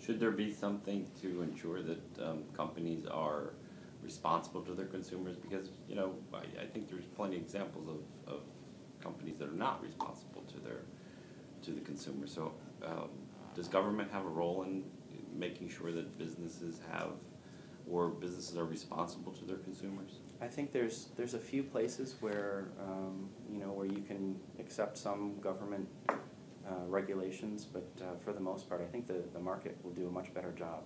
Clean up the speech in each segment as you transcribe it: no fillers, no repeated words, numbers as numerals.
Should there be something to ensure that companies are responsible to their consumers? Because, you know, I think there's plenty of examples of companies that are not responsible to the consumer. So does government have a role in making sure that businesses are responsible to their consumers? I think there's a few places where where you can accept some government regulations, but for the most part, I think the market will do a much better job.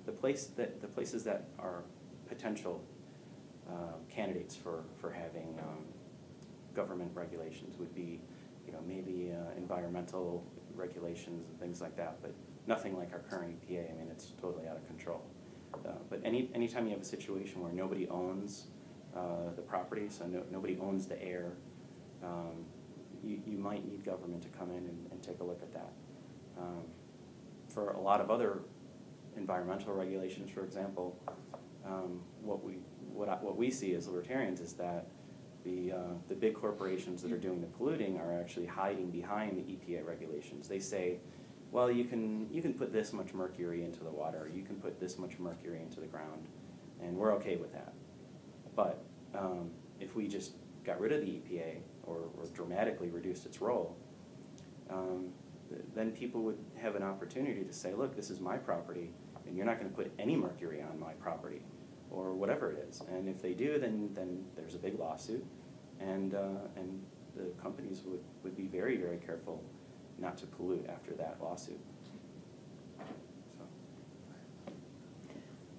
The places that are potential candidates for having government regulations would be, maybe environmental regulations and things like that, but nothing like our current EPA. I mean, it's totally out of control. But anytime you have a situation where nobody owns the property, so nobody owns the air, you might need government to come in and take a look at that. For a lot of other environmental regulations, for example, what we see as libertarians is that the big corporations that are doing the polluting are actually hiding behind the EPA regulations. They say, well, you can put this much mercury into the water, you can put this much mercury into the ground, and we're okay with that. But if we just got rid of the EPA or dramatically reduced its role, then people would have an opportunity to say, look, this is my property, and you're not going to put any mercury on my property, or whatever it is. And if they do, then there's a big lawsuit, and the companies would be very, very careful not to pollute after that lawsuit.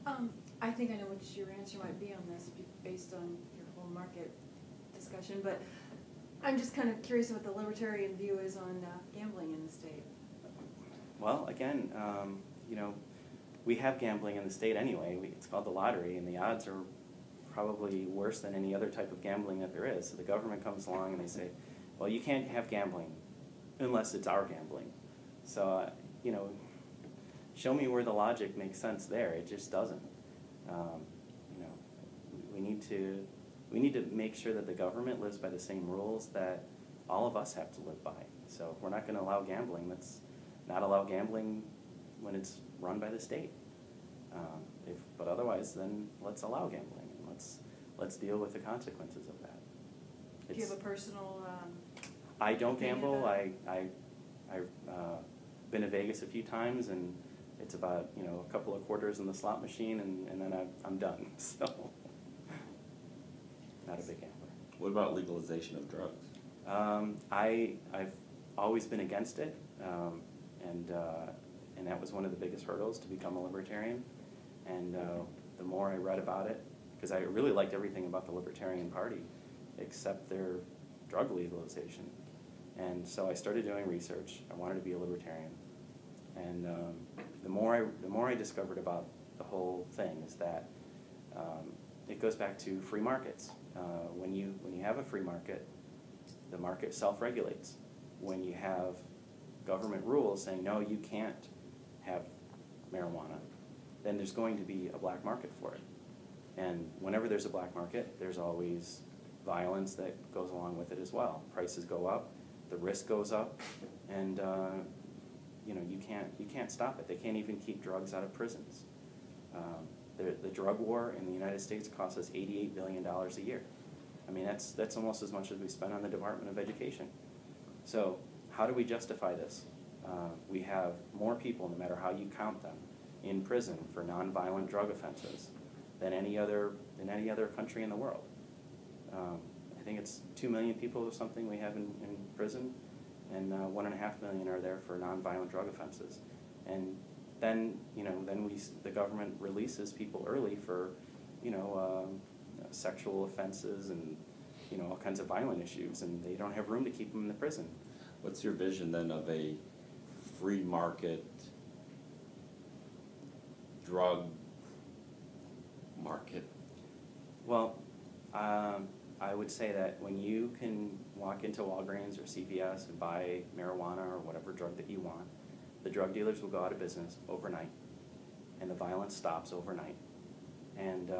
So. I think I know what your answer might be on this based on your whole market discussion, but I'm just kind of curious what the libertarian view is on gambling in the state. Well, again, we have gambling in the state anyway. It's called the lottery, and the odds are probably worse than any other type of gambling that there is. So the government comes along and they say, well, you can't have gambling unless it's our gambling. So, show me where the logic makes sense there. It just doesn't. We need to make sure that the government lives by the same rules that all of us have to live by. So if we're not going to allow gambling, let's not allow gambling when it's run by the state. But otherwise, then let's allow gambling, and let's deal with the consequences of that. Do you have a personal? I don't gamble. I've been to Vegas a few times, and it's about a couple of quarters in the slot machine, and then I'm done. So not a big gambler. What about legalization of drugs? I've always been against it, and that was one of the biggest hurdles to become a libertarian. And the more I read about it, because I really liked everything about the Libertarian Party, except their drug legalization. And so I started doing research. I wanted to be a libertarian, and the more I discovered about the whole thing is that it goes back to free markets. When you have a free market, the market self-regulates. When you have government rules saying no, you can't have marijuana, then there's going to be a black market for it. And whenever there's a black market, there's always violence that goes along with it as well. Prices go up, the risk goes up, and you can't stop it. They can't even keep drugs out of prisons. The drug war in the United States costs us $88 billion a year. I mean, that's almost as much as we spend on the Department of Education. So how do we justify this? We have more people, no matter how you count them, in prison for nonviolent drug offenses than any other country in the world. I think it's 2 million people or something we have in prison, and 1.5 million are there for nonviolent drug offenses. And then the government releases people early for sexual offenses and all kinds of violent issues, and they don't have room to keep them in the prison. What's your vision then of a free market drug market? Well, I would say that when you can walk into Walgreens or CVS and buy marijuana or whatever drug that you want, the drug dealers will go out of business overnight, and the violence stops overnight. And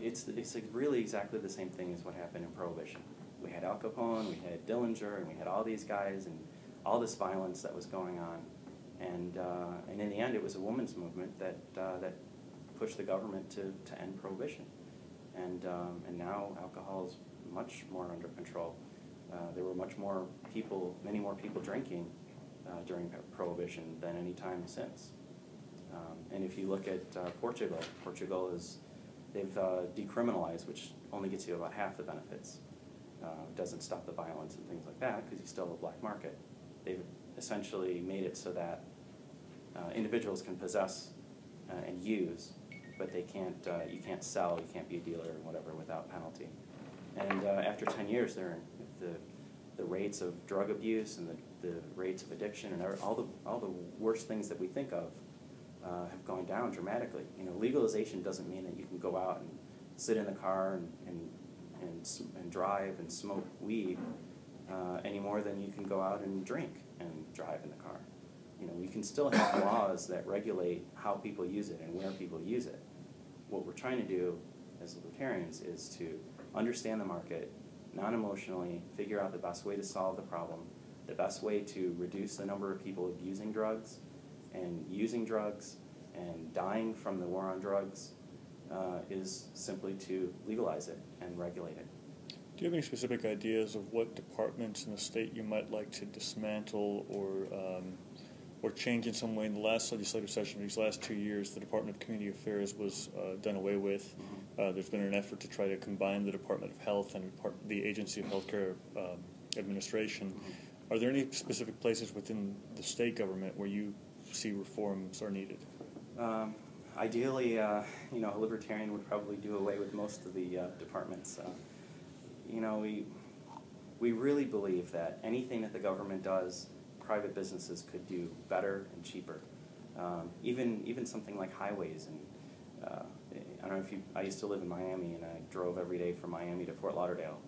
it's like really exactly the same thing as what happened in Prohibition. we had Al Capone, we had Dillinger, and we had all these guys, and all this violence that was going on. And in the end, it was a women's movement that pushed the government to end prohibition. And now alcohol is much more under control. There were many more people drinking during prohibition than any time since. And if you look at Portugal, they've decriminalized, which only gets you about half the benefits. Doesn't stop the violence and things like that because you still have a black market. They've essentially made it so that individuals can possess and use, but they can't. You can't sell. You can't be a dealer or whatever without penalty. And after 10 years, the rates of drug abuse and the rates of addiction and all the worst things that we think of have gone down dramatically. You know, legalization doesn't mean that you can go out and sit in the car and drive and smoke weed any more than you can go out and drink and drive in the car. You know, we can still have laws that regulate how people use it and where people use it. What we're trying to do as libertarians is to understand the market, non-emotionally, figure out the best way to solve the problem, the best way to reduce the number of people abusing drugs and using drugs and dying from the war on drugs is simply to legalize it and regulate it. Do you have any specific ideas of what departments in the state you might like to dismantle or change in some way? In the last legislative session, these last 2 years, the Department of Community Affairs was done away with. There's been an effort to try to combine the Department of Health and the Agency of Healthcare Administration. Are there any specific places within the state government where you see reforms are needed? Ideally, a libertarian would probably do away with most of the departments. We really believe that anything that the government does, private businesses could do better and cheaper. Even something like highways. And I don't know if I used to live in Miami, and I drove every day from Miami to Fort Lauderdale.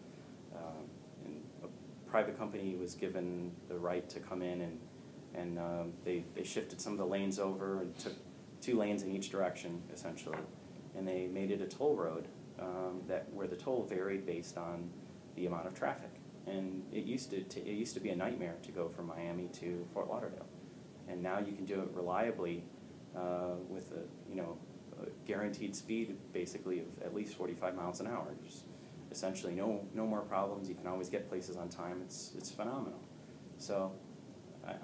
And a private company was given the right to come in, and they shifted some of the lanes over and took 2 lanes in each direction, essentially. And they made it a toll road where the toll varied based on the amount of traffic. And it used to be a nightmare to go from Miami to Fort Lauderdale. And now you can do it reliably with a guaranteed speed, basically, of at least 45 miles an hour. There's essentially no more problems. You can always get places on time. It's phenomenal. So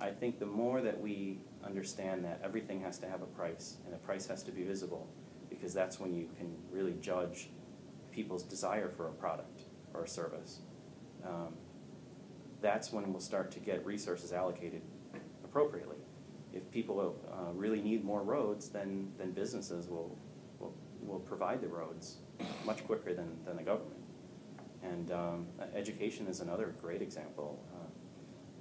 I think the more that we understand that everything has to have a price, and the price has to be visible, because that's when you can really judge people's desire for a product or a service. That's when we'll start to get resources allocated appropriately. If people really need more roads, then businesses will provide the roads much quicker than the government. And education is another great example.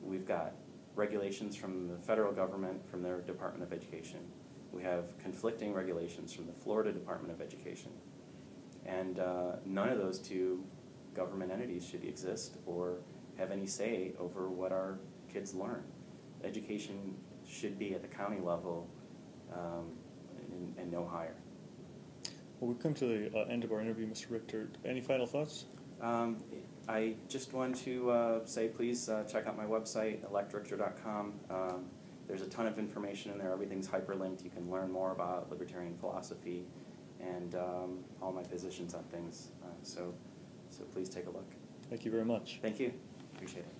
We've got regulations from the federal government, from their Department of Education. We have conflicting regulations from the Florida Department of Education. And none of those 2 government entities should exist or have any say over what our kids learn. Education should be at the county level and no higher. Well, we've come to the end of our interview, Mr. Richter. Any final thoughts? I just want to say, please check out my website, electrichter.com. There's a ton of information in there. Everything's hyperlinked. You can learn more about libertarian philosophy and all my positions on things. So please take a look. Thank you very much. Thank you. Appreciate it.